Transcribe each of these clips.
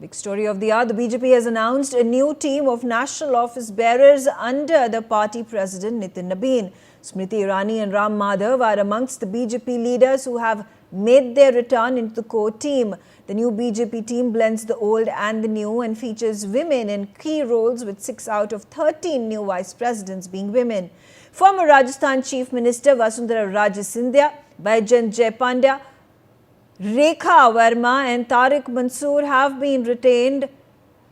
Big story of the hour, the BJP has announced a new team of national office bearers under the party president Nitin Nabin. Smriti, Irani and Madhav are amongst the BJP leaders who have made their return into the core team. The new BJP team blends the old and the new and features women in key roles, with 6 out of 13 new vice presidents being women. Former Rajasthan Chief Minister Vasundhara Raje Scindia, Baijan Jai Pandya, Rekha Verma and Tariq Mansoor have been retained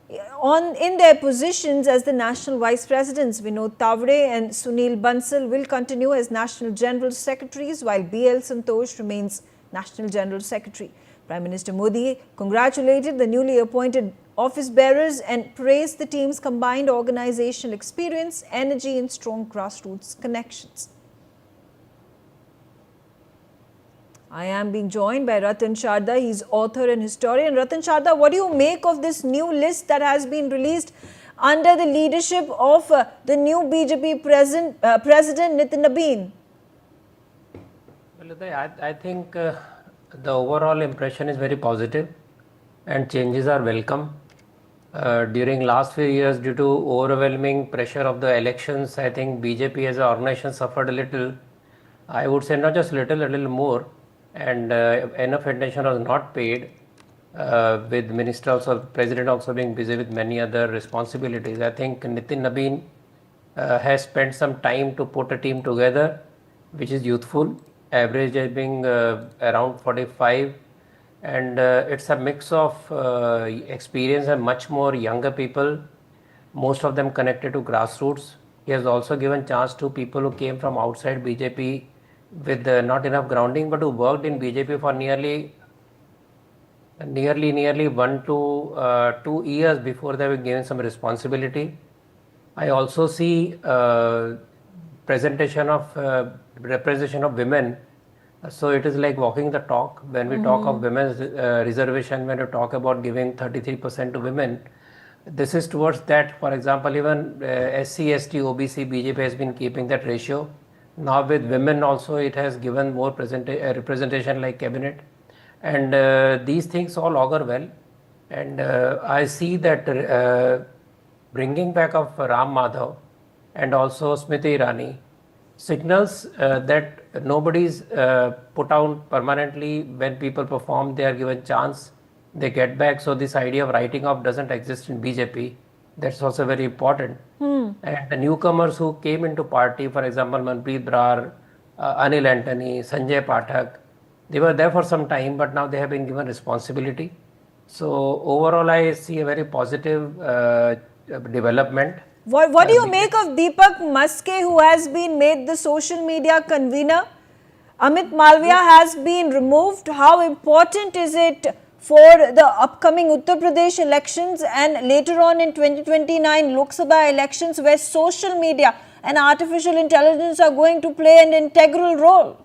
in their positions as the national vice presidents. Vinod Tavre and Sunil Bansal will continue as national general secretaries, while BL Santosh remains national general secretary. Prime Minister Modi congratulated the newly appointed office bearers and praised the team's combined organizational experience, energy and strong grassroots connections. I am being joined by Ratan Sharda. He's author and historian. Ratan Sharda, what do you make of this new list that has been released under the leadership of the new BJP President Nitin Nabin? Well, I think the overall impression is very positive and changes are welcome. During last few years, due to overwhelming pressure of the elections, I think BJP as an organization suffered a little. I would say not just a little more. And enough attention was not paid, with minister also, president also being busy with many other responsibilities. I think Nitin Nabin has spent some time to put a team together, which is youthful, average age being around 45, and it's a mix of experience and much more younger people, most of them connected to grassroots. He has also given chance to people who came from outside BJP with not enough grounding, but who worked in BJP for nearly 1 to 2 years before they were given some responsibility. I also see representation of women. So it is like walking the talk. When we talk of women's reservation, when we talk about giving 33% to women, this is towards that. For example, even SC, ST, OBC, BJP has been keeping that ratio. Now with women also, it has given more representation like cabinet, and these things all augur well. And I see that bringing back of Ram Madhav and also Smriti Irani signals that nobody's put out permanently. When people perform, they are given chance, they get back. So this idea of writing off doesn't exist in BJP. That's also very important. And the newcomers who came into party, for example, Manpreet Brar, Anil Antony, Sanjay Pathak, they were there for some time, but now they have been given responsibility. So overall, I see a very positive development. What do you make of Deepak Maske, who has been made the social media convener? Amit Malviya has been removed. How important is it for the upcoming Uttar Pradesh elections and later on in 2029 Lok Sabha elections, where social media and artificial intelligence are going to play an integral role?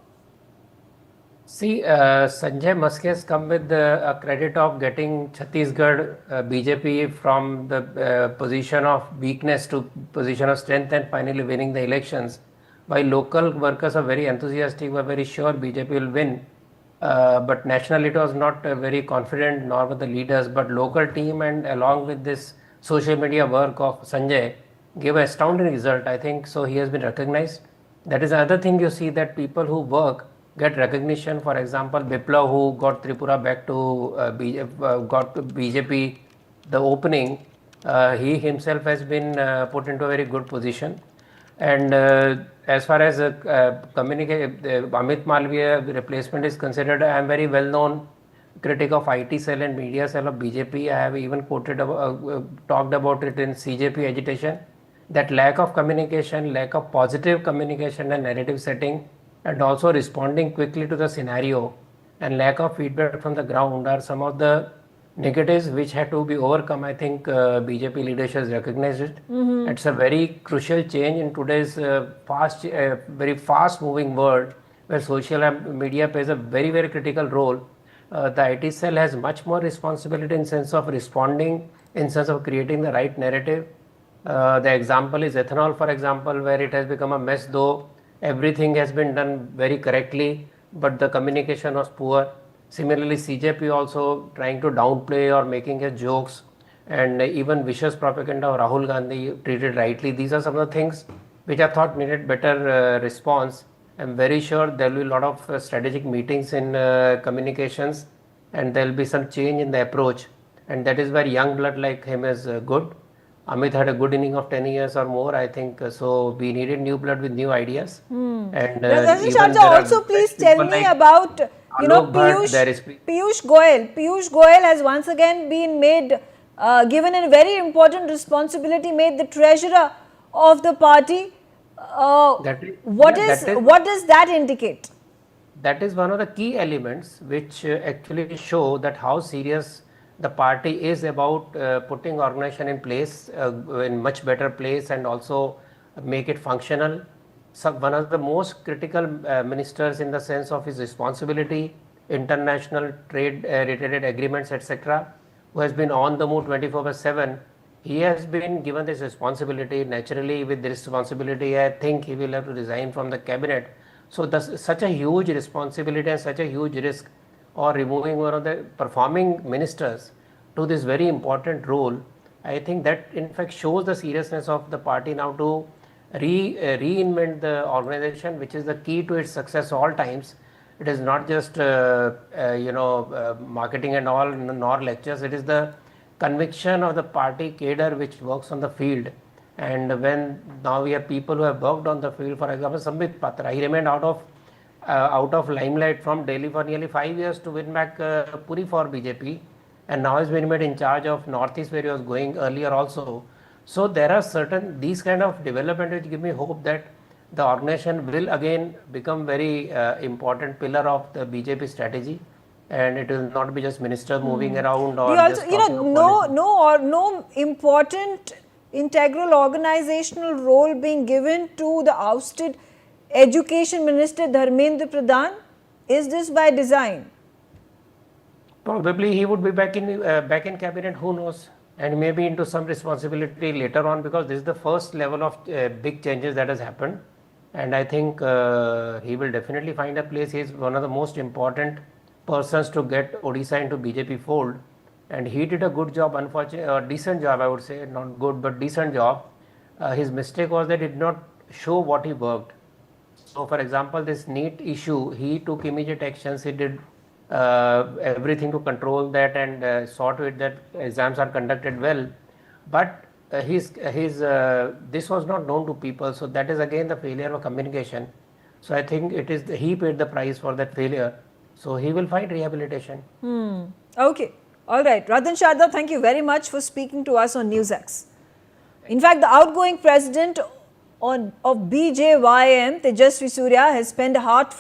See, Sanjay Maske has come with a credit of getting Chhattisgarh BJP from the position of weakness to position of strength and finally winning the elections. While local workers are very enthusiastic, were very sure BJP will win. But nationally it was not very confident, nor were the leaders, but local team and along with this social media work of Sanjay gave an astounding result, I think. So he has been recognized. That is another thing you see, that people who work get recognition. For example, Biplav, who got Tripura back to got to BJP, the opening, he himself has been put into a very good position. And as far as Amit Malviya replacement is considered, I am very well known critic of IT cell and media cell of BJP. I have even talked about it in CJP agitation, that lack of communication, lack of positive communication and narrative setting, and also responding quickly to the scenario, and lack of feedback from the ground are some of the negatives which had to be overcome. I think BJP leadership has recognized it. It's a very crucial change in today's very fast moving world, where social media plays a very critical role. The IT cell has much more responsibility in sense of responding, in sense of creating the right narrative. The example is ethanol, for example, where it has become a mess, though everything has been done very correctly, but the communication was poor. Similarly, CJP also trying to downplay or making his jokes, and even vicious propaganda of Rahul Gandhi treated rightly. These are some of the things which I thought needed better response. I'm very sure there will be a lot of strategic meetings in communications, and there will be some change in the approach, and that is where young blood like him is good. Amit had a good inning of 10 years or more, I think. So we needed new blood with new ideas. And Rajan even Sharja, there are also please fresh tell people me like about, Alok Bhatt, there is Piyush Goyal. Piyush Goyal has once again been made, given a very important responsibility, made the treasurer of the party. that is, What yeah, is what does that indicate? that is one of the key elements which actually show that how serious the party is about putting organization in place, in much better place, and also make it functional. So one of the most critical ministers in the sense of his responsibility, international trade related agreements, etc., who has been on the move 24/7. He has been given this responsibility. Naturally, with this responsibility, I think he will have to resign from the cabinet. So such a huge responsibility and such a huge risk, or removing one of the performing ministers to this very important role, I think that in fact shows the seriousness of the party now to reinvent the organization, which is the key to its success all times. It is not just marketing and all, nor lectures. It is the conviction of the party cadre which works on the field. And when now we have people who have worked on the field, for example, Sambit Patra, he remained out of limelight from Delhi for nearly 5 years to win back Puri for BJP, and now has been made in charge of Northeast where he was going earlier also. So there are certain these kind of development which give me hope that the organization will again become very important pillar of the BJP strategy, and it will not be just ministers moving around or We also, just talking of politics. no important integral organizational role being given to the ousted Education Minister Dharmendra Pradhan. Is this by design? Probably he would be back in cabinet, who knows, and maybe into some responsibility later on, because this is the first level of big changes that has happened, and I think he will definitely find a place. He is one of the most important persons to get Odisha into BJP fold, and he did a good job, unfortunately, decent job, I would say, not good but decent job. His mistake was that he did not show what he worked. So, for example, this NEET issue, he took immediate actions. He did everything to control that and saw to it that exams are conducted well. But this was not known to people. So that is again the failure of communication. So I think he paid the price for that failure. So he will find rehabilitation. Okay. All right. Ratan Sharda, thank you very much for speaking to us on NewsX. In fact, the outgoing president of BJYM, Tejasvi Surya, has spent a heartfelt